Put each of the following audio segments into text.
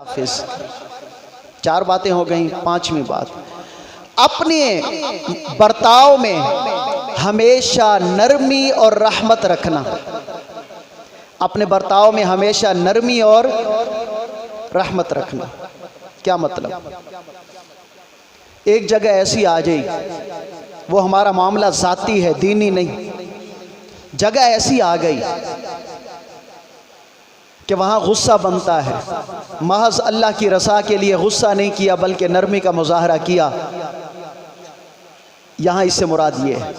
हाफिज। चार बातें हो गई। पांचवी बात, अपने बर्ताव में हमेशा नरमी और रहमत रखना। अपने बर्ताव में हमेशा नरमी और रहमत रखना। क्या मतलब? एक जगह ऐसी आ जाए, वो हमारा मामला जाती है, दीनी नहीं, जगह ऐसी आ गई कि वहाँ गुस्सा बनता है, महज अल्लाह की रज़ा के लिए गुस्सा नहीं किया बल्कि नरमी का मुजाहरा किया। यहाँ इससे मुराद ये है।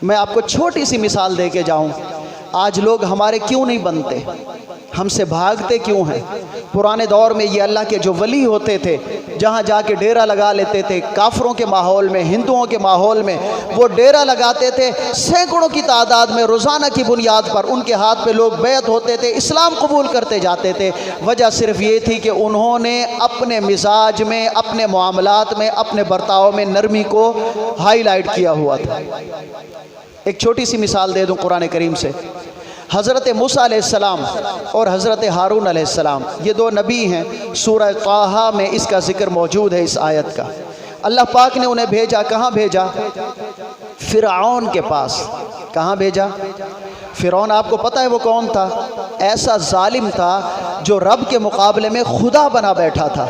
मैं आपको छोटी सी मिसाल दे के जाऊँ। आज लोग हमारे क्यों नहीं बनते, हमसे भागते क्यों हैं? पुराने दौर में ये अल्लाह के जो वली होते थे, जहाँ जाके डेरा लगा लेते थे, काफरों के माहौल में, हिंदुओं के माहौल में वो डेरा लगाते थे। सैकड़ों की तादाद में रोज़ाना की बुनियाद पर उनके हाथ पे लोग बैत होते थे, इस्लाम कबूल करते जाते थे। वजह सिर्फ ये थी कि उन्होंने अपने मिजाज में, अपने मामलात में, अपने बर्ताव में नरमी को हाईलाइट किया हुआ था। एक छोटी सी मिसाल दे दूं कुरान करीम से। हज़रत मूसा अलैहिस्सलाम और हज़रत हारून अलैहिस्सलाम, ये दो नबी हैं। सूरह ताहा में इसका ज़िक्र मौजूद है, इस आयत का। अल्लाह पाक ने उन्हें भेजा, कहाँ भेजा? फ़िरऔन के पास। कहाँ भेजा? फ़िरऔन आपको पता है वो कौन था? ऐसा जालिम था जो रब के मुकाबले में खुदा बना बैठा था।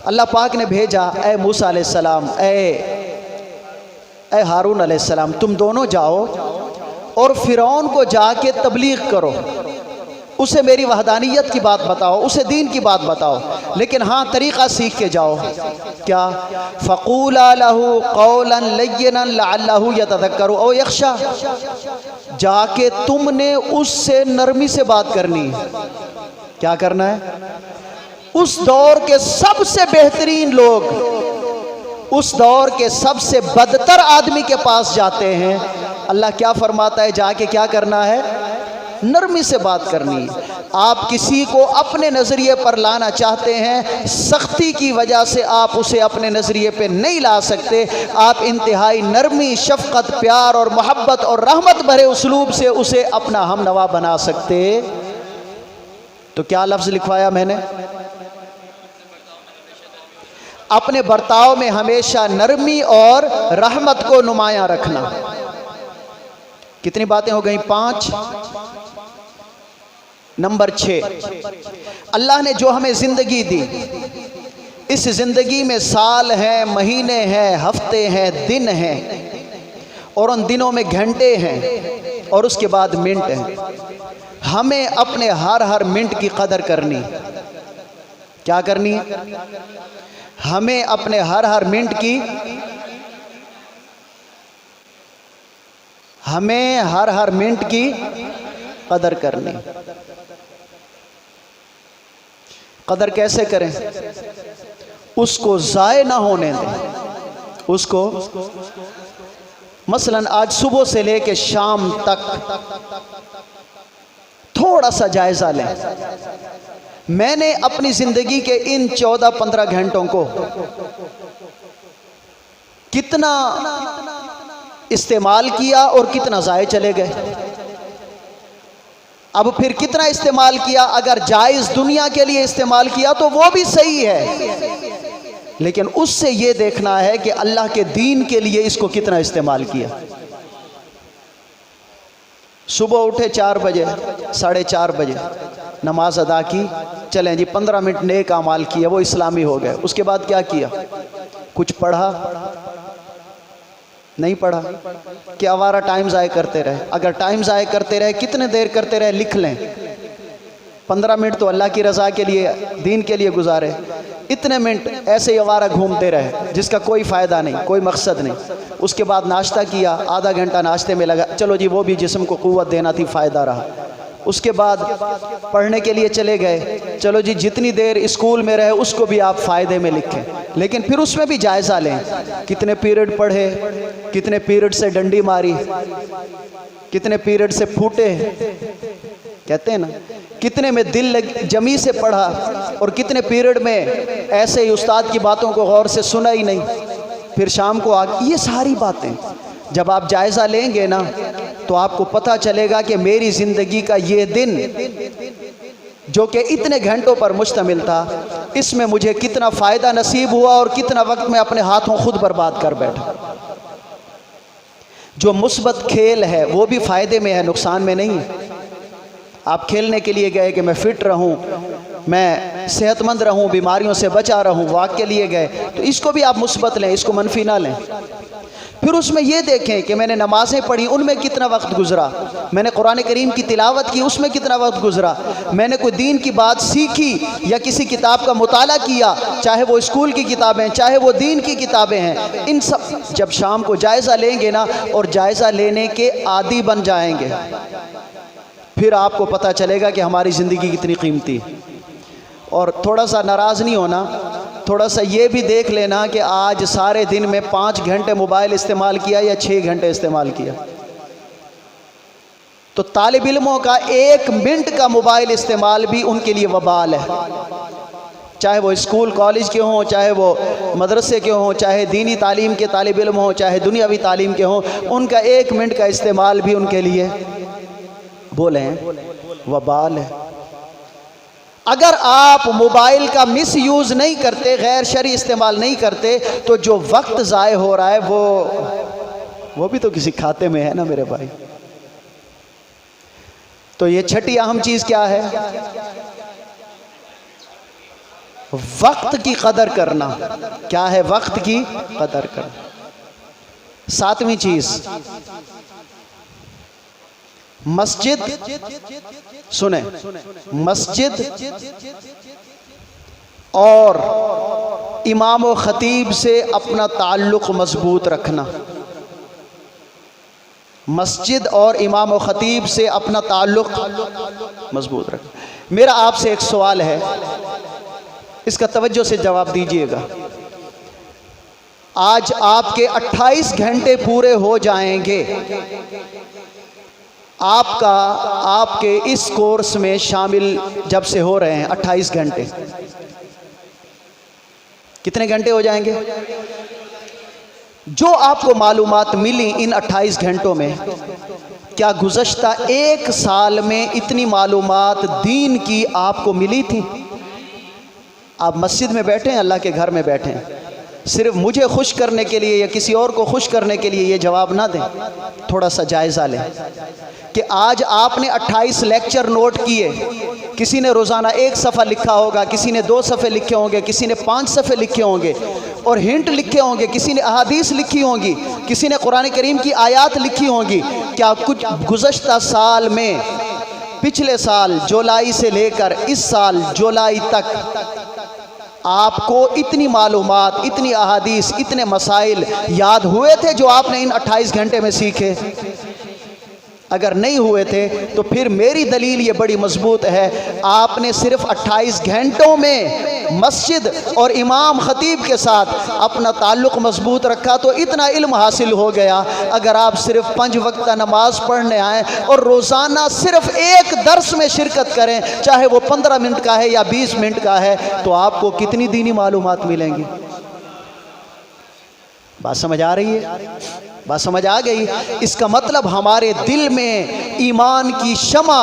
अल्लाह पाक ने भेजा, ए मूसा अलैहिस्सलाम, ए हारून अलैहिस्सलाम, तुम दोनों जाओ और फ़िरऔन को जाके तबलीग करो, उसे मेरी वहदानियत की बात बताओ, उसे दीन की बात बताओ, लेकिन हाँ तरीक़ा सीख के जाओ। क्या? फ़क़ूला लहू क़ौलन लय्यनन लअल्लहु यतज़क्करु औ यख़्शा। जाके तुमने उससे नरमी से बात करनी है। क्या करना है? उस दौर के सबसे बेहतरीन लोग, उस दौर के सबसे बदतर आदमी के पास जाते हैं। अल्लाह क्या फरमाता है? जाके क्या करना है? नरमी से बात करनी है। आप किसी को अपने नज़रिए पर लाना चाहते हैं, सख्ती की वजह से आप उसे अपने नज़रिए पे नहीं ला सकते। आप इंतहाई नरमी, शफ़क़त, प्यार और मोहब्बत और रहमत भरे उसलूब से उसे अपना हमनवा बना सकते। तो क्या लफ्ज़ लिखवाया मैंने? अपने बर्ताव में हमेशा नरमी और रहमत को नुमायां रखना। कितनी बातें हो गई? 5। नंबर 6, अल्लाह ने जो हमें ज़िंदगी दी, इस ज़िंदगी में साल हैं, महीने हैं, हफ्ते हैं, दिन हैं, और उन दिनों में घंटे हैं और उसके बाद मिनट हैं। हमें अपने हर मिनट की कदर करनी। क्या करनी है? हमें अपने हर मिनट की, हमें हर मिनट की कदर करनी। कदर कैसे करें? उसको ज़ाय ना होने दें। उसको मसलन आज सुबह से लेके शाम तक थोड़ा सा जायज़ा लें। मैंने अपनी ज़िंदगी के इन 14-15 घंटों को कितना इस्तेमाल किया और कितना ज़ाय चले गए। अब फिर कितना इस्तेमाल किया? अगर जायज़ दुनिया के लिए इस्तेमाल किया तो वो भी सही है, लेकिन उससे ये देखना है कि अल्लाह के दीन के लिए इसको कितना इस्तेमाल किया। सुबह उठे 4 बजे, 4:30 बजे नमाज अदा की, चलें जी 15 मिनट नेक अमाल किए, वो इस्लामी हो गए। उसके बाद क्या किया? कुछ पढ़ा? नहीं पढ़ा। क्या आवारा टाइम ज़ाय करते रहे? अगर टाइम ज़ाय करते रहे, कितने देर करते रहे? लिख लें। 15 मिनट तो अल्लाह की रज़ा के लिए, दीन के लिए गुजारे, इतने मिनट ऐसे ही आवारा घूमते रहे जिसका कोई फ़ायदा नहीं, कोई मकसद नहीं। उसके बाद नाश्ता किया, आधा घंटा नाश्ते में लगा, चलो जी वो भी जिस्म को क़ुव्वत देना थी, फ़ायदा रहा। उसके बाद पढ़ने के लिए चले गए, चलो जी जितनी देर स्कूल में रहे उसको भी आप फ़ायदे में लिखें, लेकिन फिर उसमें भी जायज़ा लें। कितने पीरियड पढ़े, कितने पीरियड से डंडी मारी, कितने पीरियड से फूटे, कहते हैं ना, कितने में दिल जमी से पढ़ा और कितने पीरियड में ऐसे ही उस्ताद की बातों को गौर से सुना ही नहीं, फिर शाम को ये सारी बातें जब आप जायज़ा लेंगे ना तो आपको पता चलेगा कि मेरी ज़िंदगी का ये दिन जो कि इतने घंटों पर मुश्तमिल था, इसमें मुझे कितना फ़ायदा नसीब हुआ और कितना वक्त मैं अपने हाथों खुद बर्बाद कर बैठा। जो मुस्बत खेल है वो भी फ़ायदे में है, नुकसान में नहीं है। आप खेलने के लिए गए कि मैं फ़िट रहूं, मैं सेहतमंद रहूं, बीमारियों से बचा रहूं, वॉक के लिए गए, तो इसको भी आप मुस्बत लें, इसको मनफी ना लें। फिर उसमें ये देखें कि मैंने नमाज़ें पढ़ी, उनमें कितना वक्त गुजरा, मैंने कुरान करीम की तिलावत की, उसमें कितना वक्त गुजरा, मैंने कोई दीन की बात सीखी या किसी किताब का मुताला किया, चाहे वो स्कूल की किताबें, चाहे वो दीन की किताबें हैं, इन सब जब शाम को जायज़ा लेंगे ना और जायज़ा लेने के आदी बन जाएंगे, फिर आपको पता चलेगा कि हमारी ज़िंदगी कितनी कीमती है। और थोड़ा सा नाराज़ नहीं होना, थोड़ा सा ये भी देख लेना कि आज सारे दिन में 5 घंटे मोबाइल इस्तेमाल किया या 6 घंटे इस्तेमाल किया। तो तालिब इल्मों का 1 मिनट का मोबाइल इस्तेमाल भी उनके लिए वबाल है, चाहे वो स्कूल कॉलेज के हों, चाहे वो मदरसे के हों, चाहे दीनी तालीम के तालिब इल्म हों, चाहे दुनियावी तालीम के हों, उनका 1 मिनट का इस्तेमाल भी उनके लिए बोलें वबाल है। अगर आप मोबाइल का मिस यूज़ नहीं करते, गैर शरई इस्तेमाल नहीं करते, तो जो वक्त ज़ाय हो रहा है वो भी तो किसी खाते में है ना मेरे भाई। तो ये छठी अहम चीज़ क्या है? वक्त की कदर करना। क्या है? वक्त की कदर करना। 7वीं चीज़, मस्जिद, सुने, मस्जिद और इमाम व ख़तीब से अपना ताल्लुक़ मज़बूत रखना। मस्जिद और इमाम व ख़तीब से अपना ताल्लुक़ मज़बूत रखना। मेरा आपसे एक सवाल है, इसका तवज्जो से जवाब दीजिएगा। आज आपके 28 घंटे पूरे हो जाएंगे आपके इस कोर्स में शामिल जब से हो रहे हैं। 28 घंटे, कितने घंटे हो जाएंगे? जो आपको मालूमात मिली इन 28 घंटों में, क्या गुज़श्ता 1 साल में इतनी मालूमात दीन की आपको मिली थी? आप मस्जिद में बैठे हैं, अल्लाह के घर में बैठे हैं, सिर्फ मुझे खुश करने के लिए या किसी और को खुश करने के लिए ये जवाब ना दें। थोड़ा सा जायज़ा लें कि आज आपने 28 लेक्चर नोट किए। किसी ने रोज़ाना 1 सफ़ा लिखा होगा, किसी ने 2 सफ़े लिखे होंगे, किसी ने 5 सफ़े लिखे होंगे और हिंट लिखे होंगे, किसी ने अहादीस लिखी होंगी, किसी ने कुरान करीम की आयात लिखी होंगी। क्या कुछ गुज़श्ता साल में, पिछले साल जुलाई से लेकर इस साल जुलाई तक आपको इतनी मालूमात, इतनी अहादीस, इतने मसाइल याद हुए थे जो आपने इन 28 घंटे में सीखे? अगर नहीं हुए थे तो फिर मेरी दलील ये बड़ी मजबूत है, आपने सिर्फ 28 घंटों में मस्जिद और इमाम ख़तीब के साथ अपना ताल्लुक़ मजबूत रखा तो इतना इल्म हासिल हो गया। अगर आप सिर्फ 5 वक्त नमाज पढ़ने आएँ और रोज़ाना सिर्फ एक दर्स में शिरकत करें, चाहे वो 15 मिनट का है या 20 मिनट का है, तो आपको कितनी दीनी मालूमात मिलेंगी। बात समझ आ रही है? बात समझ आ गई? इसका मतलब हमारे दिल में ईमान की शमा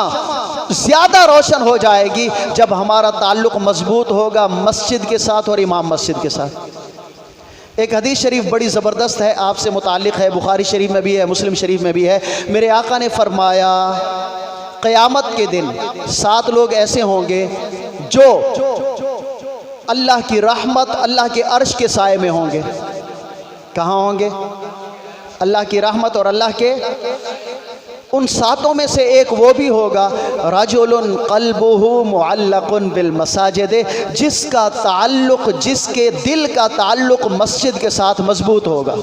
ज़्यादा रोशन हो जाएगी जब हमारा ताल्लुक़ मजबूत होगा मस्जिद के साथ और इमाम मस्जिद के साथ। एक हदीस शरीफ बड़ी ज़बरदस्त है, आपसे मुताल्लिक़ है, बुखारी शरीफ में भी है, मुस्लिम शरीफ में भी है। मेरे आका ने फरमाया, क़यामत के दिन 7 लोग ऐसे होंगे जो अल्लाह की रहमत, अल्लाह के अर्श के साए में होंगे। कहाँ होंगे? अल्लाह की रहमत और अल्लाह के, उन 7 में से एक वो भी होगा, रजुलुन क़ल्बुहु मुअल्लक़ुन बिल मसाजिद, जिसका ताल्लुक़, जिसके दिल का ताल्लुक़ मस्जिद के साथ मजबूत होगा।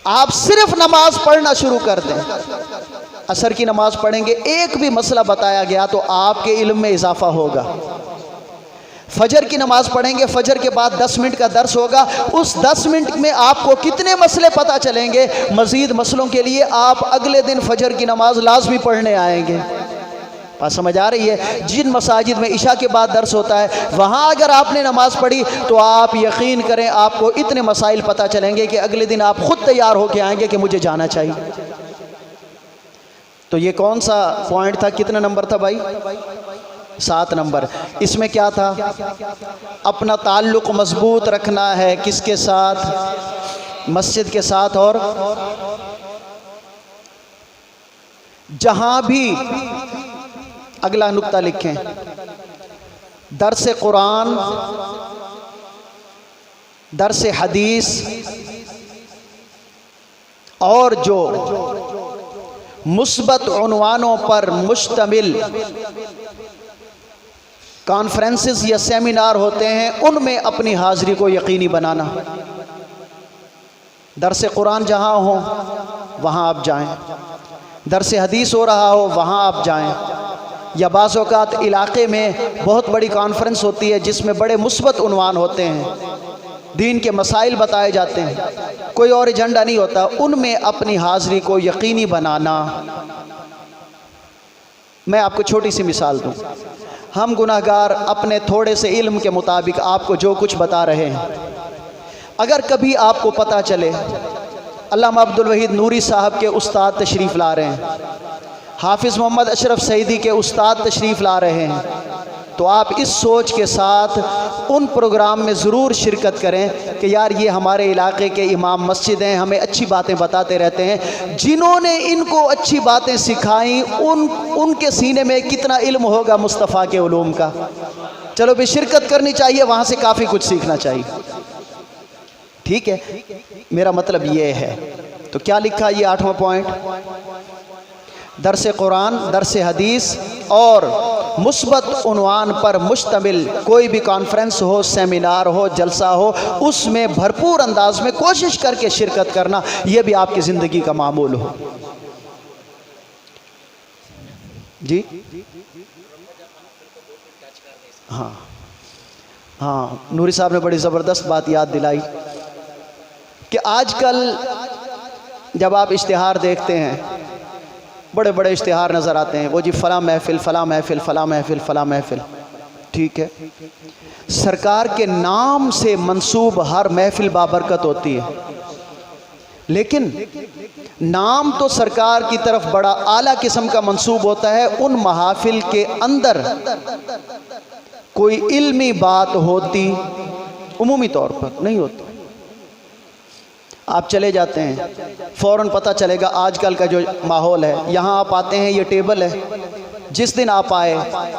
आप सिर्फ नमाज पढ़ना शुरू कर दें, असर की नमाज पढ़ेंगे, एक भी मसला बताया गया तो आपके इल्म में इजाफा होगा। फजर की नमाज पढ़ेंगे, फजर के बाद 10 मिनट का दर्स होगा, उस 10 मिनट में आपको कितने मसले पता चलेंगे। मज़ीद मसलों के लिए आप अगले दिन फजर की नमाज लाज़मी पढ़ने आएंगे। बात समझ आ रही है? जिन मसाजिद में इशा के बाद दर्स होता है, वहाँ अगर आपने नमाज पढ़ी तो आप यकीन करें आपको इतने मसाइल पता चलेंगे कि अगले दिन आप ख़ुद तैयार होकर आएंगे कि मुझे जाना चाहिए। तो ये कौन सा पॉइंट था, कितना नंबर था भाई? 7 नंबर। इसमें क्या था? अपना ताल्लुक़ मजबूत रखना है, किसके साथ? मस्जिद के साथ। और जहां भी, अगला नुक्ता लिखें, दर्स कुरान, दर्स हदीस और जो मुस्बत उन्वानों पर मुश्तमिल कॉन्फ्रेंसेस या सेमिनार होते हैं, उनमें अपनी हाज़िरी को यकीनी बनाना। दर्स कुरान जहाँ हो वहाँ आप जाएं, दर्स हदीस हो रहा हो वहाँ आप जाएं, या बाज़ औक़ात इलाक़े में बहुत बड़ी कॉन्फ्रेंस होती है जिसमें बड़े मुस्बत उन्वान होते हैं, दीन के मसाइल बताए जाते हैं, कोई और एजेंडा नहीं होता, उनमें अपनी हाज़िरी को यकीनी बनाना। मैं आपको छोटी सी मिसाल दूं। हम गुनाहगार अपने थोड़े से इल्म के मुताबिक आपको जो कुछ बता रहे हैं, अगर कभी आपको पता चले अल्लामा अब्दुल वहीद नूरी साहब के उस्ताद तशरीफ़ ला रहे हैं, हाफिज़ मोहम्मद अशरफ सईदी के उस्ताद तशरीफ़ ला रहे हैं, तो आप इस सोच के साथ उन प्रोग्राम में ज़रूर शिरकत करें कि यार ये हमारे इलाके के इमाम मस्जिद हैं, हमें अच्छी बातें बताते रहते हैं, जिन्होंने इनको अच्छी बातें सिखाई उनके सीने में कितना इल्म होगा मुस्तफ़ा के उलूम का। चलो भी शिरकत करनी चाहिए, वहाँ से काफ़ी कुछ सीखना चाहिए। ठीक है, मेरा मतलब ये है। तो क्या लिखा ये 8वां पॉइंट? दर्स कुरान, दर्स हदीस और मुस्बत उन्वान पर मुश्तमिल कोई भी कॉन्फ्रेंस हो, सेमिनार हो, जलसा हो, उसमें भरपूर अंदाज में कोशिश करके शिरकत करना, यह भी आपकी ज़िंदगी का मामूल हो। जी हाँ हाँ, नूरी साहब ने बड़ी ज़बरदस्त बात याद दिलाई कि आजकल जब आप इश्तिहार देखते हैं, बड़े बड़े इश्तिहार नज़र आते हैं, वो जी फ़लाँ महफ़िल, फ़लाँ महफ़िल, फ़लाँ महफ़िल, फ़लाँ महफ़िल। ठीक है, सरकार के नाम से मंसूब हर महफ़िल बाबरकत होती है, लेकिन नाम तो सरकार की तरफ बड़ा आला किस्म का मंसूब होता है, उन महाफिल के अंदर कोई इल्मी बात होती उमूमी तौर पर नहीं होती। आप चले जाते हैं, फ़ौरन पता चलेगा आजकल का जो माहौल है। यहाँ आप आते हैं, ये टेबल है, जिस दिन आप आए,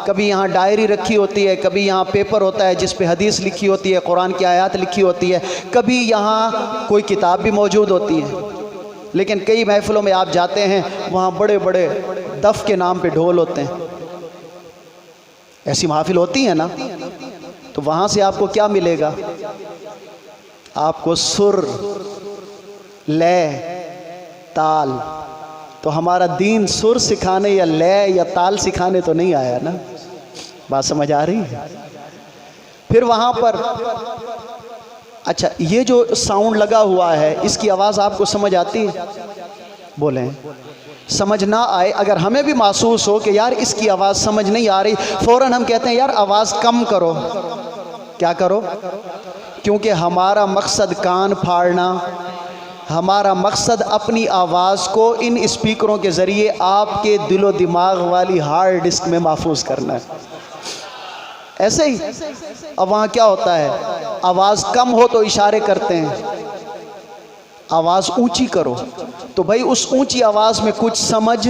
कभी यहाँ डायरी रखी होती है, कभी यहाँ पेपर होता है जिस पे हदीस लिखी होती है, कुरान की आयत लिखी होती है, कभी यहाँ कोई किताब भी मौजूद होती है। लेकिन कई महफ़िलों में आप जाते हैं, वहाँ बड़े बड़े दफ़ के नाम पे ढोल होते हैं। ऐसी महफ़िल होती है ना, तो वहाँ से आपको क्या मिलेगा? आपको सुर, लय, ताल। तो हमारा दीन सुर सिखाने या लय या ताल सिखाने तो नहीं आया ना। बात समझ आ रही है? फिर वहाँ पर अच्छा, ये जो साउंड लगा हुआ है, इसकी आवाज़ आपको समझ आती है? बोलें। समझ ना आए, अगर हमें भी महसूस हो कि यार इसकी आवाज़ समझ नहीं आ रही, फ़ौरन हम कहते हैं यार आवाज़ कम करो। क्या करो? क्योंकि हमारा मकसद कान फाड़ना, हमारा मकसद अपनी आवाज़ को इन स्पीकरों के ज़रिए आपके दिलो दिमाग वाली हार्ड डिस्क में महफूज करना है। ऐसे ही अब वहाँ क्या होता है, आवाज़ कम हो तो इशारे करते हैं, आवाज़ ऊंची करो, तो भाई उस ऊंची आवाज़ में कुछ समझ।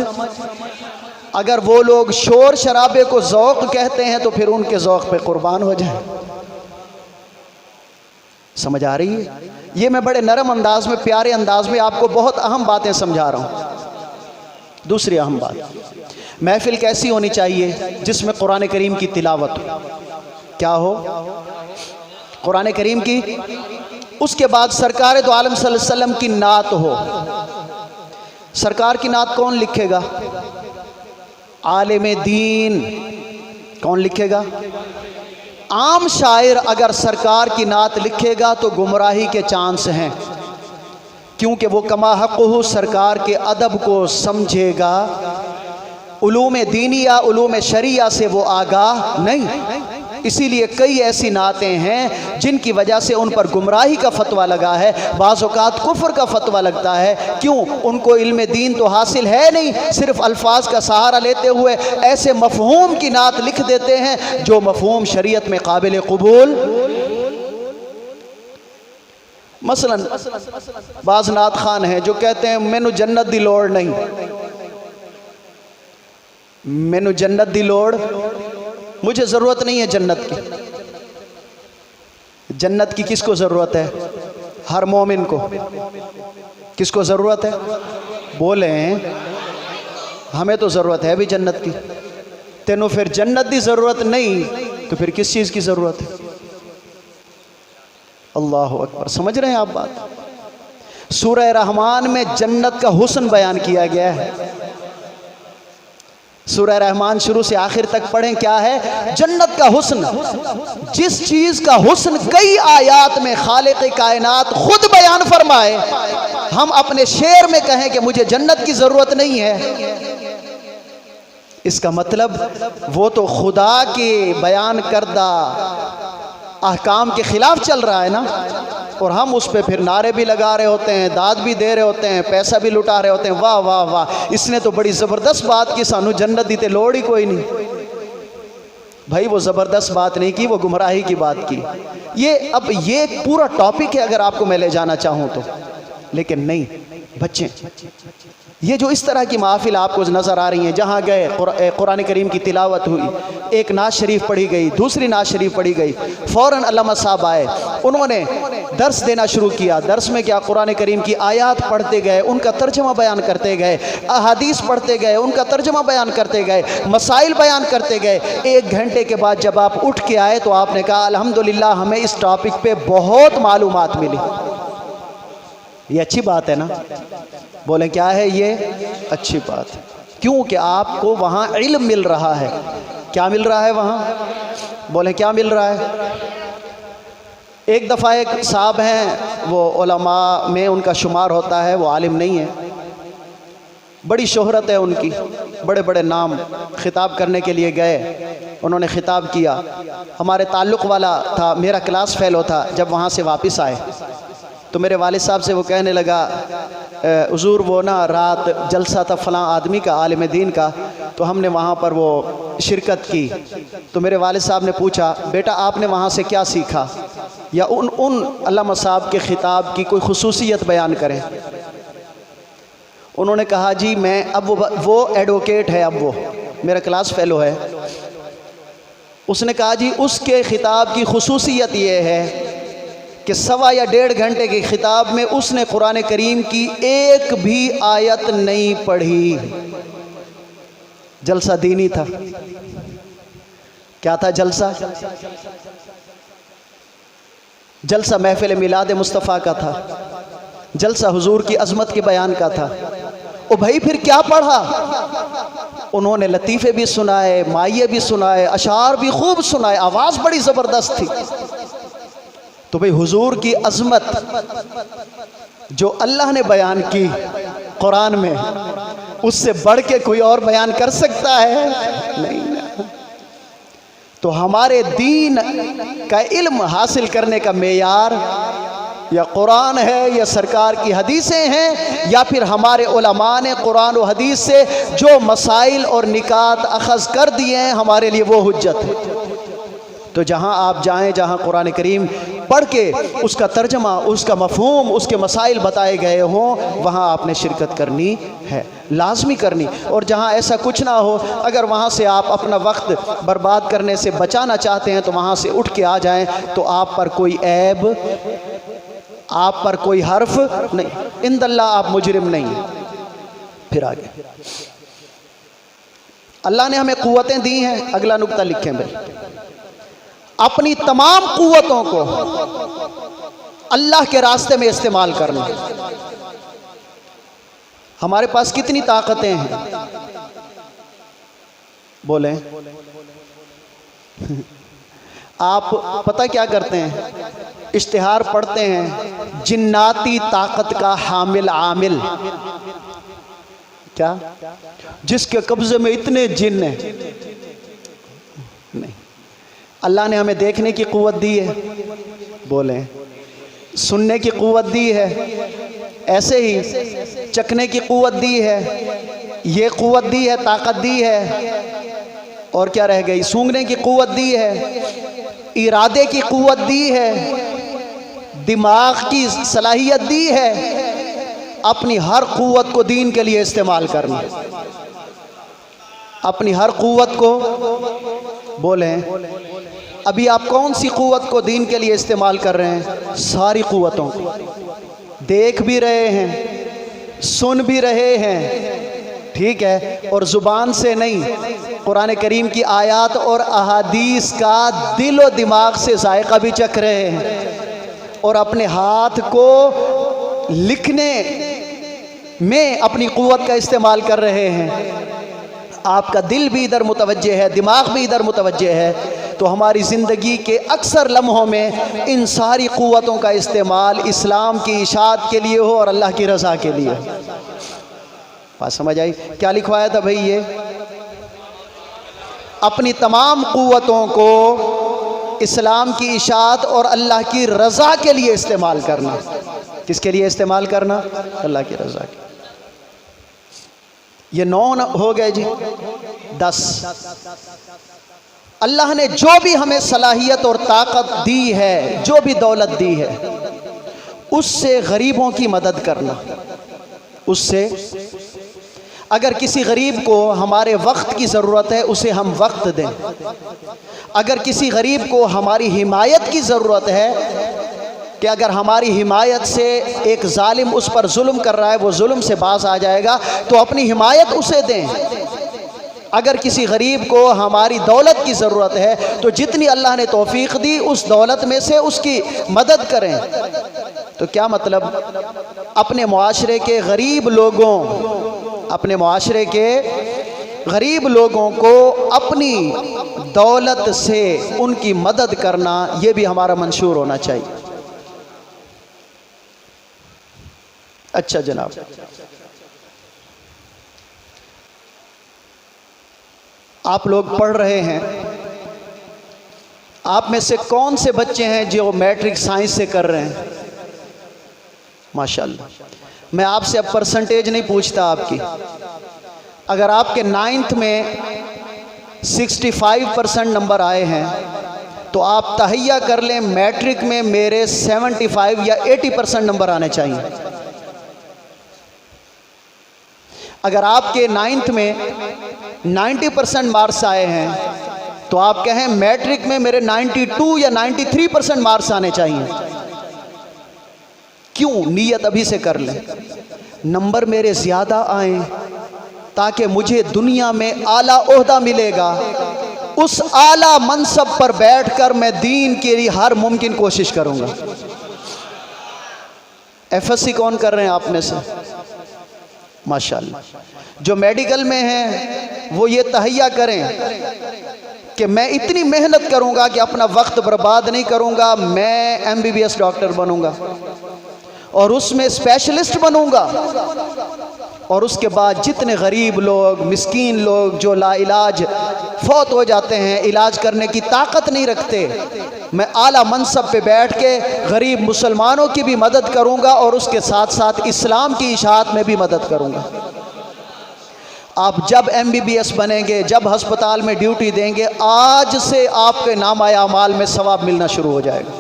अगर वो लोग शोर शराबे को ज़ौक़ कहते हैं तो फिर उनके ज़ौक़ पे कुर्बान हो जाए। समझ आ रही है? ये मैं बड़े नरम अंदाज में, प्यारे अंदाज में आपको बहुत अहम बातें समझा रहा हूँ। दूसरी अहम बात, महफिल कैसी होनी चाहिए? जिसमें कुरान करीम की तिलावत हो। क्या हो? कुरान करीम की। उसके बाद सरकार दो आलम सल्लल्लाहु अलैहि वसल्लम की नात हो। सरकार की नात कौन लिखेगा? आलिम दीन। कौन लिखेगा? आम शायर अगर सरकार की नात लिखेगा तो गुमराही के चांस हैं, क्योंकि वो कमा हक़्क़ुहु सरकार के अदब को समझेगा, उलूम दीनिया, उलूम शरिया से वो आगाह नहीं। इसीलिए कई ऐसी नातें हैं जिनकी वजह से उन पर गुमराही का फतवा लगा है, बाज़ औक़ात कुफ्र का फतवा लगता है। क्यों? उनको इल्म दीन तो हासिल है नहीं, सिर्फ अल्फाज का सहारा लेते हुए ऐसे मफ़हूम की नात लिख देते हैं जो मफ़हूम शरीयत में काबिल कबूल। मसलन बाज़ नात खान हैं जो कहते हैं मैनू जन्नत दी लोड़ नहीं, मैनू जन्नत दी लोड़, मुझे ज़रूरत नहीं है जन्नत की। जन्नत की किसको ज़रूरत है? हर मोमिन को। किसको ज़रूरत है? बोले हमें तो ज़रूरत है भी जन्नत की। तेनू फिर जन्नत की ज़रूरत नहीं तो फिर किस चीज़ की ज़रूरत है? अल्लाह अकबर। समझ रहे हैं आप बात? सूरह रहमान में जन्नत का हुस्न बयान किया गया है। सूरह रहमान शुरू से आखिर तक पढ़ें, क्या है? जन्नत का हुस्न। जिस चीज़ का हुस्न कई आयात में खालिक कायनात खुद बयान फरमाए, हम अपने शेर में कहें कि मुझे जन्नत की ज़रूरत नहीं है, इसका मतलब वो तो खुदा के बयान करदा अहकाम के खिलाफ चल रहा है ना। और हम उस पर फिर नारे भी लगा रहे होते हैं, दाद भी दे रहे होते हैं, पैसा भी लुटा रहे होते हैं। वाह वाह वाह, इसने तो बड़ी ज़बरदस्त बात की, सानू जन्नत दी ते लोड़ ही कोई नहीं। भाई वो ज़बरदस्त बात नहीं की, वो गुमराही की बात की। ये पूरा टॉपिक है अगर आपको मैं ले जाना चाहूँ तो, लेकिन नहीं बच्चे। ये जो इस तरह की महफिल आपको नज़र आ रही हैं, जहाँ गए कुरान करीम की तिलावत हुई, एक नात शरीफ पढ़ी गई, दूसरी नात शरीफ पढ़ी गई, फ़ौरन अल्लामा साहब आए, उन्होंने दर्स देना शुरू किया। दर्स में क्या? कुरान करीम की आयात पढ़ते गए, उनका तर्जमा बयान करते गए, अहादीस पढ़ते गए, उनका तर्जमा बयान करते गए, मसाइल बयान करते गए। 1 घंटे के बाद जब आप उठ के आए तो आपने कहा अल्हम्दुलिल्लाह हमें इस टॉपिक पे बहुत मालूमात मिली। ये अच्छी बात है ना? बोले क्या है ये? अच्छी बात है। क्यों? कि आपको वहाँ इल्म मिल रहा है। क्या मिल रहा है वहाँ? बोले क्या मिल रहा है? एक दफ़ा एक साहब हैं, वो उलमा में उनका शुमार होता है, वो आलिम नहीं है, बड़ी शोहरत है उनकी, बड़े बड़े नाम। ख़िताब करने के लिए गए, उन्होंने ख़िताब किया, हमारे ताल्लुक़ वाला था, मेरा क्लास फेलो था। जब वहाँ से वापस आए तो मेरे वालिद साहब से वो कहने लगा, हुज़ूर वो ना रात जलसा था फ़लाँ आदमी का, आलिम दीन का, तो हमने वहाँ पर वो शिरकत की। तो मेरे वालिद साहब ने पूछा, बेटा आपने वहाँ से क्या सीखा, या उन अल्लामा साहब के ख़िताब की कोई खुसूसियत बयान करें। उन्होंने कहा जी मैं, अब वो एडवोकेट है, अब वो मेरा क्लास फेलो है। उसने कहा जी उसके ख़िताब की खुसूसियत ये है कि 1.25 या 1.5 घंटे की ख़िताब में उसने कुरान करीम की एक भी आयत नहीं पढ़ी। जलसा दीनी था। क्या था जलसा? जलसा महफिल मिलाद मुस्तफ़ा का था, जलसा हुजूर की अज़मत के बयान का था। ओ भाई फिर क्या पढ़ा? उन्होंने लतीफ़े भी सुनाए, माइये भी सुनाए, अशार भी खूब सुनाए, आवाज़ बड़ी ज़बरदस्त थी। तो भाई हुजूर की अज़मत जो अल्लाह ने बयान की कुरान में, उससे बढ़ के कोई और बयान कर सकता है? नहीं ना। तो हमारे दीन का इल्म हासिल करने का मेयार या कुरान है, या सरकार की हदीसें हैं, या फिर हमारे उलमा ने कुरान और हदीस से जो मसाइल और निकात अखज़ कर दिए हैं, हमारे लिए वो हुज्जत है। तो जहाँ आप जाएं, जहाँ कुरान करीम पढ़ के उसका तर्जमा, उसका मफ़हूम, उसके मसाइल बताए गए हों, वहाँ आपने शिरकत करनी है, लाजमी करनी। और जहाँ ऐसा कुछ ना हो, अगर वहाँ से आप अपना वक्त बर्बाद करने से बचाना चाहते हैं तो वहाँ से उठ के आ जाएं, तो आप पर कोई ऐब, आप पर कोई हर्फ नहीं, इंदल्लाह आप मुजरिम नहीं। फिर आगे अल्लाह ने हमें क़ुव्वतें दी हैं। अगला नुक्ता लिखें भाई, अपनी तमाम क़ुव्वतों को अल्लाह के रास्ते में इस्तेमाल करना। हमारे पास कितनी ताकतें हैं? बोलें। आप पता क्या करते हैं? इश्तिहार पढ़ते हैं, जिन्नाती ताकत का हामिल आमिल। क्या? जिसके कब्जे में इतने जिन्न हैं। नहीं, अल्लाह ने हमें देखने की क़ुव्वत दी है, बोलें, सुनने की क़ुव्वत दी है, ऐसे ही चखने की क़ुव्वत दी है, ये क़ुव्वत दी है, ताकत दी है, और क्या रह गई, सूंघने की क़ुव्वत दी है, इरादे की क़ुव्वत दी है, दिमाग की सलाहियत दी है। अपनी हर क़ुव्वत को दीन के लिए इस्तेमाल करना, अपनी हर क़ुव्वत को, बोलें, अभी आप कौन सी क़ुव्वत को दीन के लिए इस्तेमाल कर रहे हैं? सारी क़ुव्वतों को। देख भी रहे हैं, सुन भी रहे हैं, ठीक है, और ज़ुबान से नहीं, कुरान करीम की आयत और अहादीस का दिल और दिमाग से जायका भी चख रहे हैं, और अपने हाथ को लिखने में अपनी क़ुव्वत का इस्तेमाल कर रहे हैं। आपका दिल भी इधर मुतवज्जे है, दिमाग भी इधर मुतवज्जे है, तो हमारी ज़िंदगी के अक्सर लम्हों में इन सारी क़ुव्वतों का इस्तेमाल इस्लाम की इशाअत के लिए हो और अल्लाह की रज़ा के लिए। बात समझ आई? क्या लिखवाया था भाई? ये अपनी तमाम क़ुव्वतों को इस्लाम की इशाअत और अल्लाह की रज़ा के लिए इस्तेमाल करना। किसके लिए इस्तेमाल करना? अल्लाह की रज़ा के। ये 9 हो गए जी। 10, अल्लाह ने जो भी हमें सलाहियत और ताकत दी है, जो भी दौलत दी है, उससे गरीबों की मदद करना। उससे अगर किसी गरीब को हमारे वक्त की ज़रूरत है, उसे हम वक्त दें। अगर किसी गरीब को हमारी हिमायत की ज़रूरत है, कि अगर हमारी हिमायत से एक जालिम उस पर जुल्म कर रहा है, वो जुल्म से बाज आ जाएगा, तो अपनी हिमायत उसे दें। अगर किसी गरीब को हमारी दौलत की ज़रूरत है, तो जितनी अल्लाह ने तौफीक दी उस दौलत में से उसकी मदद करें। तो क्या मतलब? अपने मुआशरे के गरीब लोगों, अपने मुआशरे के गरीब लोगों को अपनी दौलत से उनकी मदद करना, ये भी हमारा मंशूर होना चाहिए। अच्छा जनाब, आप लोग पढ़ रहे हैं, आप में से कौन से बच्चे हैं जो मैट्रिक साइंस से कर रहे हैं? माशाल्लाह। मैं आपसे अब परसेंटेज नहीं पूछता आपकी। अगर आपके 9th में 65% नंबर आए हैं, तो आप तहैया कर लें, मैट्रिक में मेरे 75 या 80% नंबर आने चाहिए। अगर आपके 9th में 90% मार्क्स आए हैं, तो आप कहें मैट्रिक में मेरे 92 या 93% मार्क्स आने चाहिए। क्यों? नीयत अभी से कर लें, नंबर मेरे ज़्यादा आए ताकि मुझे दुनिया में आला ओहदा मिलेगा, उस आला मनसब पर बैठकर मैं दीन के लिए हर मुमकिन कोशिश करूंगा। एफएससी कौन कर रहे हैं आप में से? माशाल्लाह। जो मेडिकल में हैं वो ये तहैया करें कि मैं इतनी मेहनत करूंगा कि अपना वक्त बर्बाद नहीं करूंगा, मैं MBBS डॉक्टर बनूंगा और उसमें स्पेशलिस्ट बनूंगा, और उसके बाद जितने गरीब लोग, मिस्कीन लोग जो लाइलाज फौत हो जाते हैं, इलाज करने की ताकत नहीं रखते, मैं आला मनसब पे बैठ के गरीब मुसलमानों की भी मदद करूंगा और उसके साथ साथ इस्लाम की इशाअत में भी मदद करूंगा। आप जब MBBS बनेंगे, जब अस्पताल में ड्यूटी देंगे, आज से आपके नामा अमाल में सवाब मिलना शुरू हो जाएगा।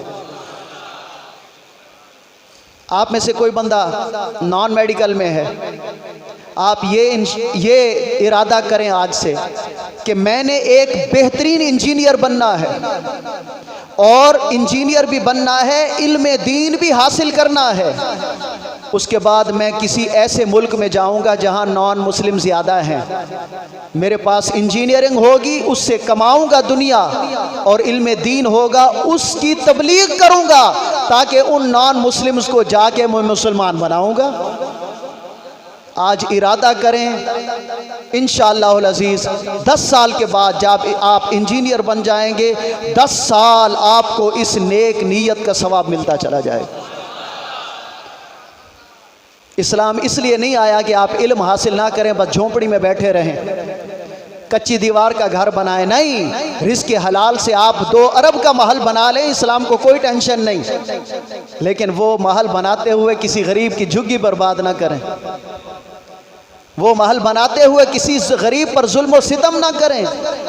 आप में से कोई बंदा नॉन मेडिकल में है, आप ये इरादा करें आज से कि मैंने एक बेहतरीन इंजीनियर बनना है, और इंजीनियर भी बनना है, इल्म दीन भी हासिल करना है। उसके बाद मैं किसी ऐसे मुल्क में जाऊंगा जहां नॉन मुस्लिम ज़्यादा हैं, मेरे पास इंजीनियरिंग होगी, उससे कमाऊंगा दुनिया, और इल्म दीन होगा, उसकी तबलीग करूंगा ताकि उन नॉन मुस्लिम्स को जाके मैं मुसलमान बनाऊंगा। आज इरादा करें, इंशाअल्लाहुल अज़ीज़ 10 साल के बाद जब आप इंजीनियर बन जाएंगे, 10 साल आपको इस नेक नीयत का सवाब मिलता चला जाएगा। इस्लाम इसलिए नहीं आया कि आप इल्म हासिल ना करें, बस झोंपड़ी में बैठे रहें, कच्ची दीवार का घर बनाए, नहीं, रिस्क हलाल से आप 2 अरब का महल बना लें, इस्लाम को कोई टेंशन नहीं, लेकिन वो महल बनाते हुए किसी गरीब की झुग्गी बर्बाद ना करें, वो महल बनाते हुए किसी गरीब पर जुल्म और सितम ना करें।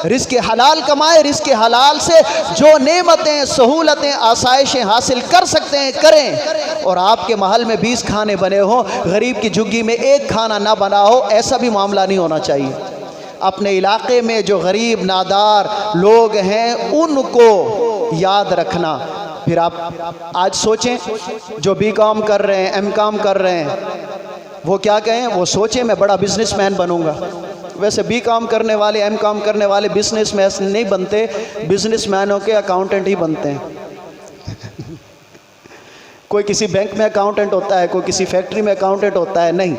रिस्क हलाल कमाएं, रिस्क हलाल से जो नेमतें, सहूलतें, आसाइशें हासिल कर सकते हैं करें। और आपके महल में 20 खाने बने हो, गरीब की झुग्गी में 1 खाना ना बना हो, ऐसा भी मामला नहीं होना चाहिए। अपने इलाके में जो गरीब नादार लोग हैं उनको याद रखना। फिर आप आज सोचें, जो BCom कर रहे हैं, MCom कर रहे हैं, वो क्या कहें, वो सोचें मैं बड़ा बिजनेसमैन बनूंगा। वैसे BCom करने वाले, MCom करने वाले बिजनेसमैन नहीं बनते, बिजनेसमैनों के अकाउंटेंट ही बनते हैं। कोई किसी बैंक में अकाउंटेंट होता है, कोई किसी फैक्ट्री में अकाउंटेंट होता है, नहीं।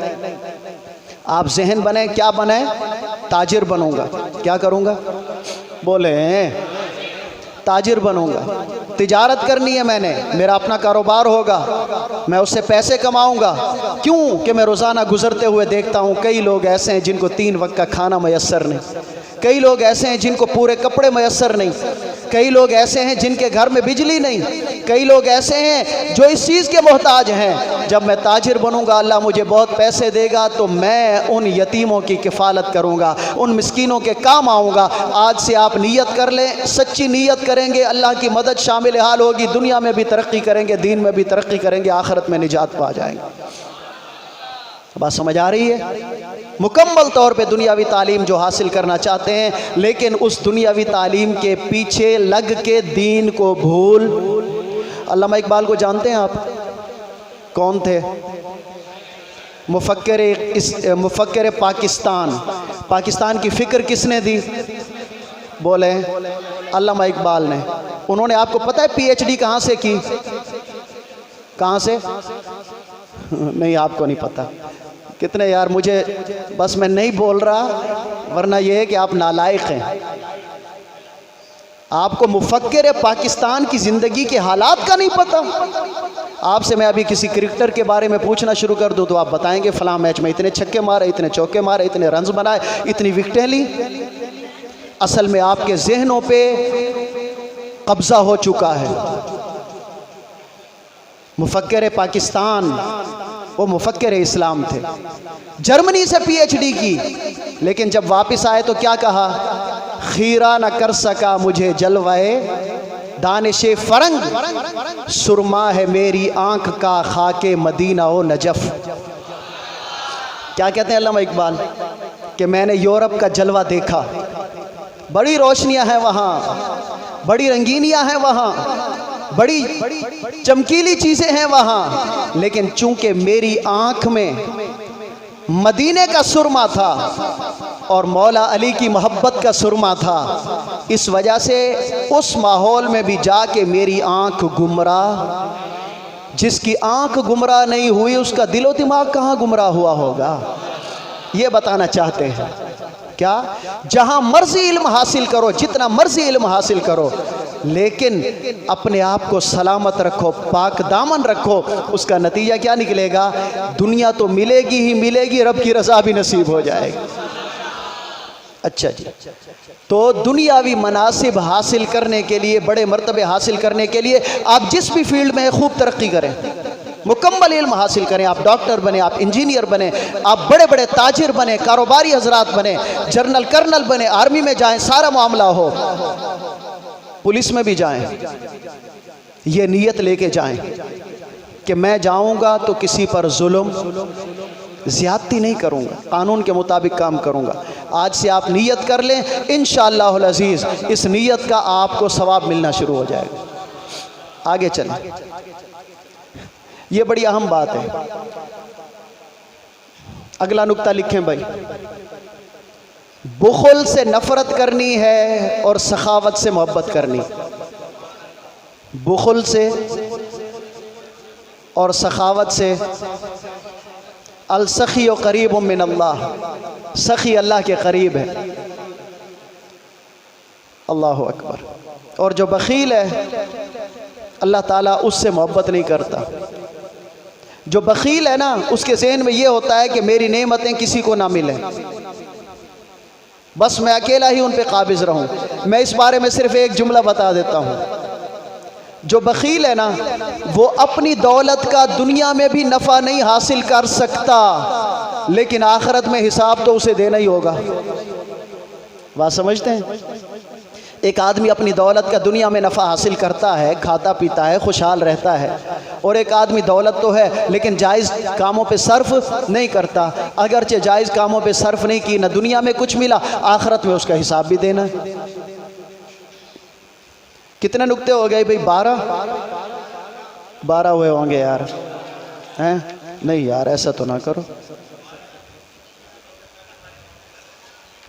आप जहन बने, क्या बने, ताजिर बनूंगा। क्या करूंगा, बोले ताजिर बनूंगा, तिजारत करनी है मैंने, मेरा अपना कारोबार होगा, मैं उससे पैसे कमाऊंगा। क्यों कि मैं रोज़ाना गुजरते हुए देखता हूँ कई लोग ऐसे हैं जिनको 3 वक्त का खाना मैसर नहीं, कई लोग ऐसे हैं जिनको पूरे कपड़े मैसर नहीं, कई लोग ऐसे हैं जिनके घर में बिजली नहीं, कई लोग ऐसे हैं जो इस चीज़ के मोहताज हैं। जब मैं ताजिर बनूंगा, अल्लाह मुझे बहुत पैसे देगा, तो मैं उन यतीमों की किफ़ालत करूंगा, उन मिस्कीनों के काम आऊँगा। आज से आप नीयत कर लें, सच्ची नीयत करेंगे, अल्लाह की मदद शामिल हाल होगी, दुनिया में भी तरक्की करेंगे, दीन में भी तरक्की करेंगे, आखिरत में निजात पा जाएंगे। बात समझ आ रही है? मुकम्मल तौर पे दुनियावी तालीम जो हासिल करना चाहते हैं, लेकिन उस दुनियावी तालीम के पीछे लग के दीन को भूल। अल्लामा इकबाल को जानते हैं आप? कौन थे? मुफक्किर पाकिस्तान। पाकिस्तान की फ़िक्र किसने दी? बोले अल्लामा इकबाल ने। उन्होंने, आपको पता है PhD कहाँ से की? कहाँ से? नहीं, आपको नहीं पता। कितने यार, मुझे बस मैं नहीं बोल रहा, वरना यह है कि आप नालायक हैं। आपको मुफक्किर पाकिस्तान की ज़िंदगी के हालात का नहीं पता। आपसे मैं अभी किसी क्रिकेटर के बारे में पूछना शुरू कर दूं तो आप बताएंगे फलां मैच में इतने छक्के मारे, इतने चौके मारे, इतने रन्स बनाए, इतनी विकेटें ली। असल में आपके जहनों पे कब्जा हो चुका है। मुफक्किर पाकिस्तान वो मुफक्किर इस्लाम थे, जर्मनी से PhD की, लेकिन जब वापस आए तो क्या कहा? खीरा न कर सका मुझे जलवाए दानिशे फरंग, सुरमा है मेरी आंख का खाके मदीना ओ नजफ। क्या कहते हैं अल्लामा इकबाल? कि मैंने यूरोप का जलवा देखा, बड़ी रोशनियां हैं वहाँ, बड़ी रंगीनियां हैं वहाँ, बड़ी चमकीली चीज़ें हैं वहाँ, लेकिन चूंकि मेरी आँख में मदीने का सुरमा था और मौला अली की मोहब्बत का सुरमा था, इस वजह से उस माहौल में भी जाके मेरी आँख गुमराह। जिसकी आँख गुमराह नहीं हुई उसका दिलो दिमाग कहाँ गुमराह हुआ होगा? ये बताना चाहते हैं। क्या? जहाँ मर्जी इल्म हासिल करो, जितना मर्जी इल्म हासिल करो, लेकिन अपने आप को सलामत रखो, पाक दामन रखो। उसका नतीजा क्या निकलेगा? दुनिया तो मिलेगी ही मिलेगी, रब की रज़ा भी नसीब हो जाएगी। अच्छा जी, तो दुनियावी मनासिब हासिल करने के लिए, बड़े मर्तबे हासिल करने के लिए आप जिस भी फील्ड में खूब तरक्की करें, मुकम्मल इल्म हासिल करें, आप डॉक्टर बने, आप इंजीनियर बने, आप बड़े बड़े ताजिर बने, कारोबारी हजरात बने, जनरल कर्नल बने, आर्मी में जाएं, सारा मामला हो, पुलिस में भी जाएं, ये नीयत लेके जाएं कि मैं जाऊंगा तो किसी पर जुल्म ज़्यादती नहीं करूंगा, कानून के मुताबिक काम करूंगा। आज से आप नीयत कर लें, इंशाअल्लाहुल अज़ीज़ इस नीयत का आपको सवाब मिलना शुरू हो जाएगा। आगे चलें, ये बड़ी अहम बात है। अगला नुक्ता लिखें भाई, बुखल से नफरत करनी है और सखावत से मोहब्बत करनी। बुखल से और सखावत से। अल सखी व करीब मिन अल्लाह, सखी अल्लाह के करीब है। अल्लाहु अकबर। और जो बखील है अल्लाह ताला उससे मोहब्बत नहीं करता। जो बखील है ना, उसके ज़हन में ये होता है कि मेरी नेमतें किसी को ना मिलें, बस मैं अकेला ही उन पे काबिज रहूं। मैं इस बारे में सिर्फ एक जुमला बता देता हूं, जो बखील है ना वो अपनी दौलत का दुनिया में भी नफ़ा नहीं हासिल कर सकता, लेकिन आखिरत में हिसाब तो उसे देना ही होगा। बात समझते हैं? एक आदमी अपनी दौलत का दुनिया में नफ़ा हासिल करता है, खाता पीता है, खुशहाल रहता है, और एक आदमी दौलत तो है लेकिन जायज़ कामों पे सर्फ नहीं करता। अगरचे जायज़ कामों पे सर्फ नहीं की, ना दुनिया में कुछ मिला, आखिरत में उसका हिसाब भी देना है। कितने नुक्ते हो गए भाई? 12 हुए होंगे यार, हैं? नहीं यार ऐसा तो ना करो,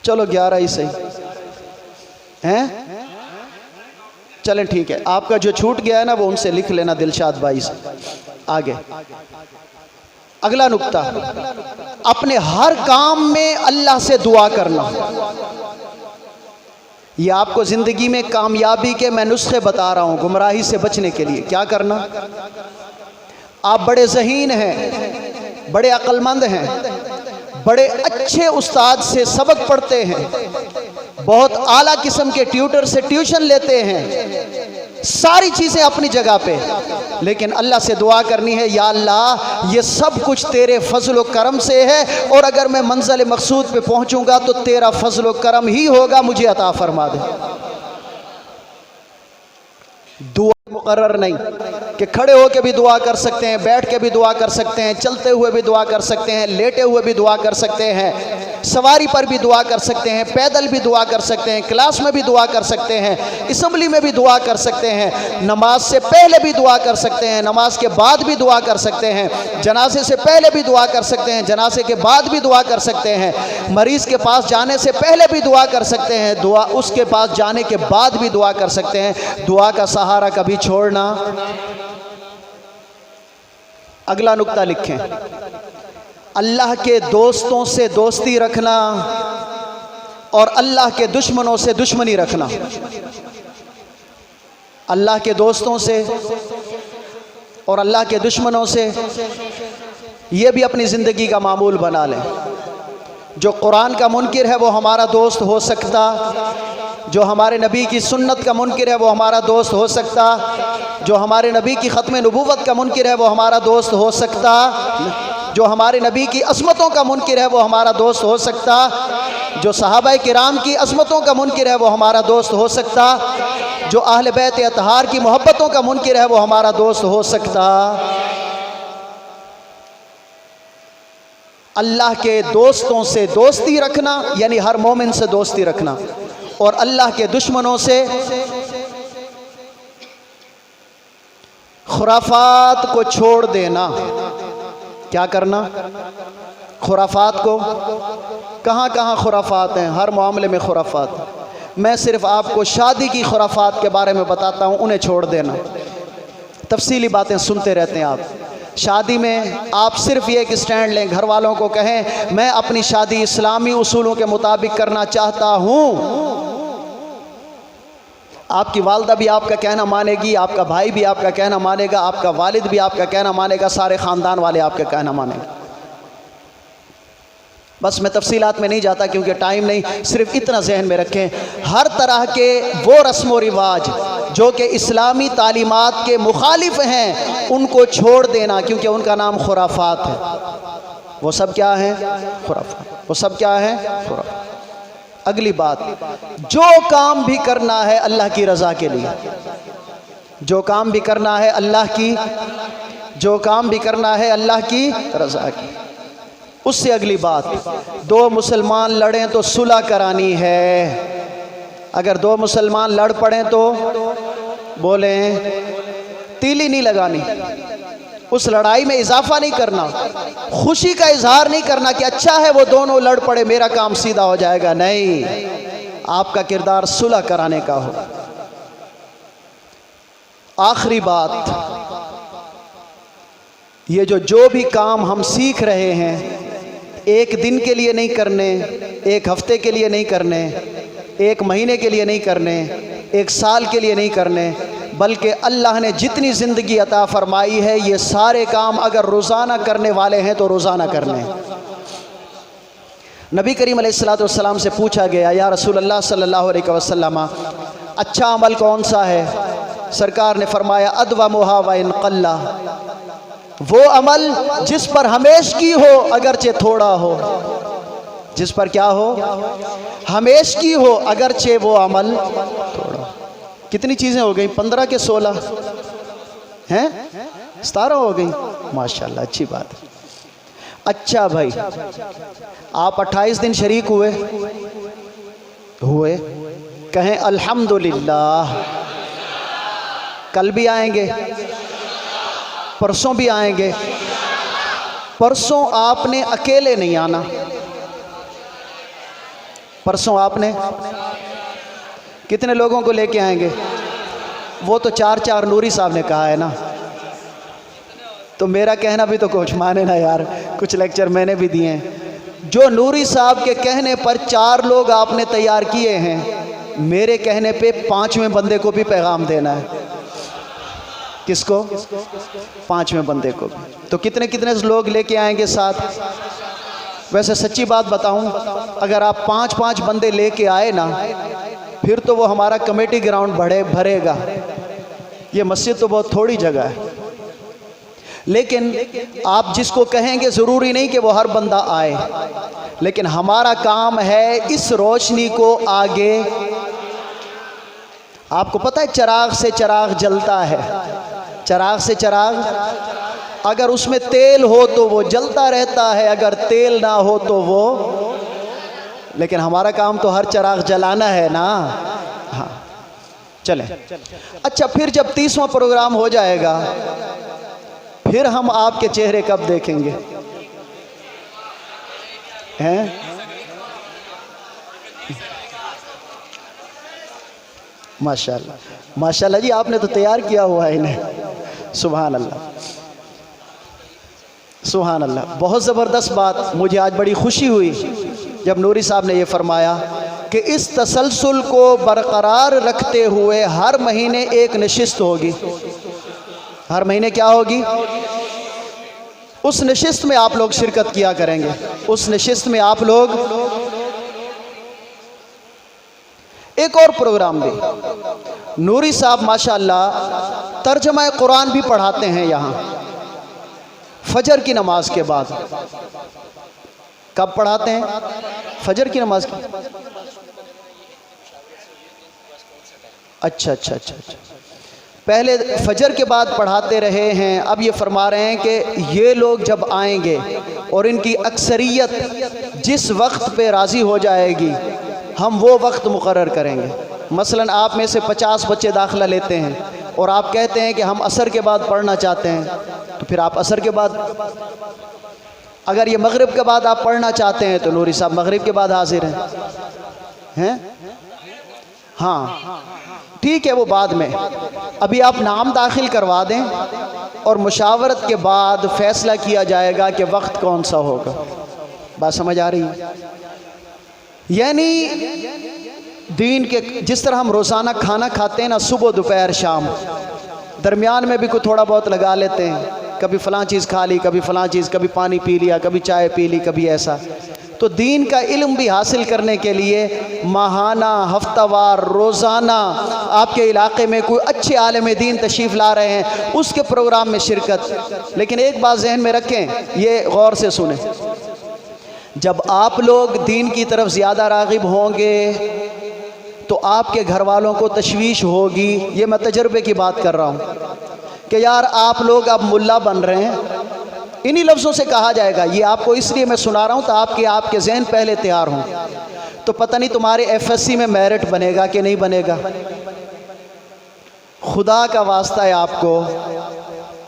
चलो 11 ही सही हैं? चलें ठीक है, आपका जो छूट गया है ना वो उनसे लिख लेना, दिलशाद भाई से। आगे अगला नुक्ता, अपने हर काम में अल्लाह से दुआ करना। ये आपको ज़िंदगी में कामयाबी के मैं नुस्खे बता रहा हूँ गुमराही से बचने के लिए। क्या करना? आप बड़े ज़हीन हैं, बड़े अक्लमंद हैं, बड़े अच्छे उस्ताद से सबक पढ़ते हैं, बहुत आला किस्म के ट्यूटर से ट्यूशन लेते हैं, सारी चीज़ें अपनी जगह पे, लेकिन अल्लाह से दुआ करनी है, या अल्लाह ये सब कुछ तेरे फजल व करम से है, और अगर मैं मंजिल मकसूद पे पहुंचूंगा तो तेरा फजल व करम ही होगा, मुझे अता फरमा दे। दुआ मुकर्रर नहीं कि खड़े होकर भी दुआ कर सकते हैं, बैठ के भी दुआ कर सकते हैं, चलते हुए भी दुआ कर सकते हैं, लेटे हुए भी दुआ कर सकते हैं, सवारी पर भी दुआ कर सकते हैं, पैदल भी दुआ कर सकते हैं, क्लास में भी दुआ कर सकते हैं, असम्बली में भी दुआ कर सकते हैं, नमाज से पहले भी दुआ कर सकते हैं, नमाज के बाद भी दुआ कर सकते हैं, जनाजे से पहले भी दुआ कर सकते हैं, जनाजे के बाद भी दुआ कर सकते हैं, मरीज़ के पास जाने से पहले भी दुआ कर सकते हैं, दुआ उसके पास जाने के बाद भी दुआ कर सकते हैं। दुआ का सहारा कभी छोड़ना। अगला नुक्ता लिखें, अल्लाह के दोस्तों से दोस्ती रखना और अल्लाह के दुश्मनों से दुश्मनी रखना। अल्लाह के दोस्तों से और अल्लाह के दुश्मनों से ये भी अपनी ज़िंदगी का मामूल बना लें। जो कुरान का मुनकिर है वो हमारा दोस्त हो सकता, जो हमारे नबी की सुन्नत का मुनकिर है वो हमारा दोस्त हो सकता, जो हमारे नबी की ख़त्म नबूवत का मुनकिर है वो हमारा दोस्त हो सकता, जो हमारे नबी की असमतों का मुनकिर है वो हमारा दोस्त हो सकता, जो सहाबाए किराम की असमतों का मुनकिर है वो हमारा दोस्त हो सकता, जो अहले बैत अतहार की मोहब्बतों का मुनकिर है वो हमारा दोस्त हो सकता। अल्लाह के दोस्तों से दोस्ती रखना यानी हर मोमिन से दोस्ती रखना, और अल्लाह के दुश्मनों से खुराफात को छोड़ देना। क्या करना? खुराफात को, कहाँ कहाँ खुराफात हैं? हर मामले में खुराफात। मैं सिर्फ आपको शादी की खुराफात के बारे में बताता हूँ, उन्हें छोड़ देना। तफसीली बातें सुनते रहते हैं आप। शादी में आप सिर्फ ये एक स्टैंड लें, घर वालों को कहें मैं अपनी शादी इस्लामी उसूलों के मुताबिक करना चाहता हूँ। आपकी वालदा भी आपका कहना मानेगी, आपका भाई भी आपका कहना मानेगा, आपका वालिद भी आपका कहना मानेगा, सारे ख़ानदान वाले आपका कहना मानेंगे। बस मैं तफसीलात में नहीं जाता क्योंकि टाइम नहीं, सिर्फ इतना जहन में रखें, हर तरह के वो रस्म व रिवाज जो कि इस्लामी तालीमात के मुखालिफ हैं उनको छोड़ देना, क्योंकि उनका नाम खुराफात है। वो सब क्या है? खुराफात। वो सब क्या है? खुराफात। अगली बात, जो काम भी करना है अल्लाह की रज़ा के लिए, जो काम भी करना है अल्लाह की, जो काम भी करना है अल्लाह की रज़ा की। उससे अगली बात, दो मुसलमान लड़ें तो सुलह करानी है। अगर दो मुसलमान लड़ पड़ें तो बोलें तीली नहीं लगानी, उस लड़ाई में इजाफा नहीं करना, खुशी का इजहार नहीं करना कि अच्छा है वो दोनों लड़ पड़े मेरा काम सीधा हो जाएगा। नहीं, आपका किरदार सुलह कराने का हो। आखिरी बात, ये जो भी काम हम सीख रहे हैं एक दिन के लिए नहीं करने, एक हफ्ते के लिए नहीं करने, एक महीने के लिए नहीं करने, एक साल के लिए नहीं करने, बल्कि अल्लाह ने जितनी ज़िंदगी अता फरमाई है ये सारे काम अगर रोज़ाना करने वाले हैं तो रोज़ाना करने। नबी करीम अलैहिस्सलातु वस्सलाम से पूछा गया, या रसूल अल्लाह सल्लल्लाहु अलैहि वसल्लम, अच्छा अमल कौन सा है? सरकार ने फरमाया, अदवमुहा व इन क़ल्ला, वो अमल जिस पर हमेश की हो अगरचे थोड़ा हो। जिस पर क्या हो? हमेश की हो अगरचे वो अमल थोड़ा। कितनी चीज़ें हो गई? 15 के 16 हैं, 17 हो गई। माशाल्लाह, अच्छी बात है। अच्छा भाई, आप 28 दिन शरीक हुए? कहें अल्हम्दुलिल्लाह। कल भी आएंगे, परसों भी आएंगे। परसों आपने अकेले नहीं आना, परसों आपने कितने लोगों को लेके आएंगे? वो तो 4 नूरी साहब ने कहा है ना, तो मेरा कहना भी तो कुछ माने ना यार, कुछ लेक्चर मैंने भी दिए हैं। जो नूरी साहब के कहने पर 4 लोग आपने तैयार किए हैं, मेरे कहने पे 5वें बंदे को भी पैगाम देना है। किसको? 5वें बंदे को भी। तो कितने कितने लोग लेके आएंगे साथ? वैसे सच्ची बात बताऊं, अगर आप 5-5 बंदे लेके आए ना, फिर तो वो हमारा कमेटी ग्राउंड भरेगा। ये मस्जिद तो बहुत थोड़ी जगह है, लेकिन आप जिसको कहेंगे ज़रूरी नहीं कि वो हर बंदा आए, लेकिन हमारा काम है इस रोशनी को आगे। आपको पता है चिराग से चिराग जलता है, चिराग से चिराग, अगर उसमें तेल हो तो वो जलता रहता है, अगर तेल ना हो तो वो, लेकिन हमारा काम तो हर चिराग जलाना है ना। हाँ चलें। अच्छा, फिर जब 30वां प्रोग्राम हो जाएगा, फिर हम आपके चेहरे कब देखेंगे? हैं? माशाल्लाह माशाल्लाह जी, आपने तो तैयार किया हुआ है इन्हें। सुभान अल्लाह सुभान अल्लाह। बहुत ज़बरदस्त बात, मुझे आज बड़ी खुशी हुई जब नूरी साहब ने ये फरमाया कि इस तसलसल को बरकरार रखते हुए हर महीने एक नशिस्त होगी। हर महीने क्या होगी? उस नशिस्त में आप लोग शिरकत किया करेंगे। उस नशिस्त में आप लोग एक और प्रोग्राम भी, नूरी साहब माशाअल्लाह तर्जमा कुरान भी पढ़ाते हैं यहाँ फजर की नमाज के बाद। कब पढ़ाते हैं? फजर की नमाज की। अच्छा, पहले फजर के बाद पढ़ाते रहे हैं, अब ये फरमा रहे हैं कि ये लोग जब आएंगे और इनकी अक्सरियत जिस वक्त पे राज़ी हो जाएगी, हम वो वक्त मुकर्रर करेंगे। मसलन आप में से 50 बच्चे दाखिला लेते हैं और आप कहते हैं कि हम असर के बाद पढ़ना चाहते हैं, तो फिर आप असर के बाद, अगर ये मगरिब के बाद आप पढ़ना चाहते हैं तो नूरी साहब मगरिब के बाद हाजिर हैं। हाँ ठीक है, वो बाद में। अभी आप नाम दाखिल करवा दें और मुशावरत के बाद फैसला किया जाएगा कि वक्त कौन सा होगा। बात समझ आ रही है? यानी दीन के जिस तरह हम रोज़ाना खाना खाते हैं ना, सुबह दोपहर शाम, दरमियान में भी कुछ थोड़ा बहुत लगा लेते हैं, कभी फ़लाँ चीज़ खा ली, कभी फ़लाँ चीज़, कभी पानी पी लिया, कभी चाय पी ली, कभी ऐसा। तो दीन का इल्म भी हासिल करने के लिए माहाना, हफ्तावार, रोज़ाना आपके इलाके में कोई अच्छे आलिम दीन तशरीफ़ ला रहे हैं, उसके प्रोग्राम में शिरकत। लेकिन एक बात जहन में रखें, ये गौर से सुने, जब आप लोग दीन की तरफ ज़्यादा राग़िब होंगे तो आपके घर वालों को तशवीश होगी। ये मैं तजर्बे की बात कर रहा हूँ कि यार आप लोग अब मुल्ला बन रहे हैं, इन्हीं लफ्ज़ों से कहा जाएगा। ये आपको इसलिए मैं सुना रहा हूँ तो आपके जहन पहले तैयार हों। तो पता नहीं तुम्हारे FSC में मेरिट बनेगा कि नहीं बनेगा। खुदा का वास्ता है, आपको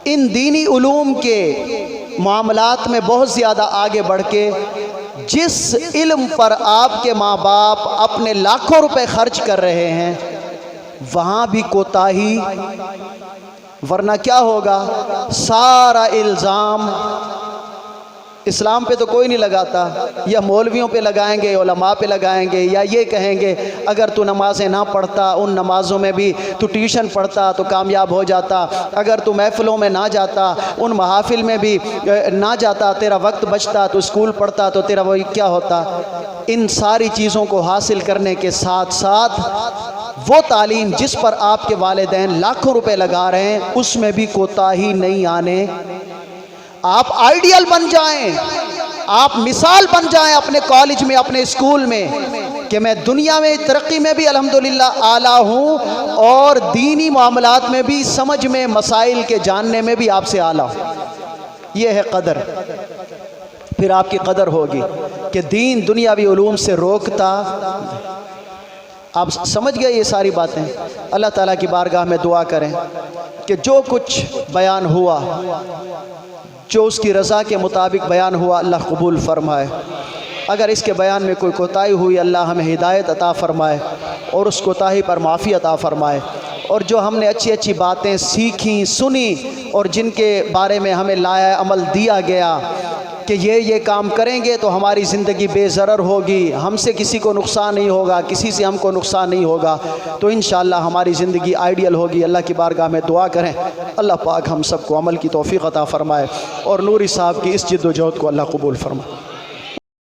इन दीनी उलूम के मामलात में बहुत ज़्यादा आगे बढ़ के, जिस इल्म पर आपके माँ बाप अपने लाखों रुपए खर्च कर रहे हैं, वहाँ भी कोताही, वरना क्या होगा, सारा इल्ज़ाम इस्लाम पे तो कोई नहीं लगाता, या मौलवियों पे लगाएंगे, उलमा पे लगाएंगे, या ये कहेंगे अगर तू नमाज़ें ना पढ़ता, उन नमाज़ों में भी तू ट्यूशन पढ़ता तो कामयाब हो जाता, अगर तू महफ़िलों में ना जाता, उन महाफिल में भी ना जाता, तेरा वक्त बचता, तो स्कूल पढ़ता तो तेरा वही क्या होता। इन सारी चीज़ों को हासिल करने के साथ साथ वो तालीम जिस पर आपके वालिदैन लाखों रुपए लगा रहे हैं, उसमें भी कोताही नहीं आने। आप आइडियल बन जाएं, आप मिसाल बन जाएं अपने कॉलेज में, अपने स्कूल में, कि मैं दुनिया में तरक्की में भी अल्हम्दुलिल्लाह आला हूँ और दीनी मामलात में भी, समझ में, मसाइल के जानने में भी आपसे आला हूँ। ये है कदर। फिर आपकी कदर होगी कि दीन दुनियावी उलूम से रोकता। आप समझ गए ये सारी बातें। अल्लाह ताला की बारगाह में दुआ करें कि जो कुछ बयान हुआ, जो उसकी रज़ा के मुताबिक बयान हुआ, अल्लाह कबूल फ़रमाए। अगर इसके बयान में कोई कोताही हुई, अल्लाह हमें हिदायत अता फ़रमाए और उस कोताही पर माफ़ी अता फ़रमाए। और जो हमने अच्छी अच्छी बातें सीखी, सुनी और जिनके बारे में हमें लाया अमल दिया गया कि ये काम करेंगे तो हमारी ज़िंदगी बेज़रर होगी, हमसे किसी को नुकसान नहीं होगा, किसी से हमको नुकसान नहीं होगा, तो इंशाअल्लाह हमारी ज़िंदगी आइडियल होगी। अल्लाह की बारगाह में दुआ करें, अल्लाह पाक हम सबको अमल की तौफ़ीक़ अता फ़रमाए और नूरी साहब की इस जिद्दोजहद को अल्लाह कबूल फ़रमाए।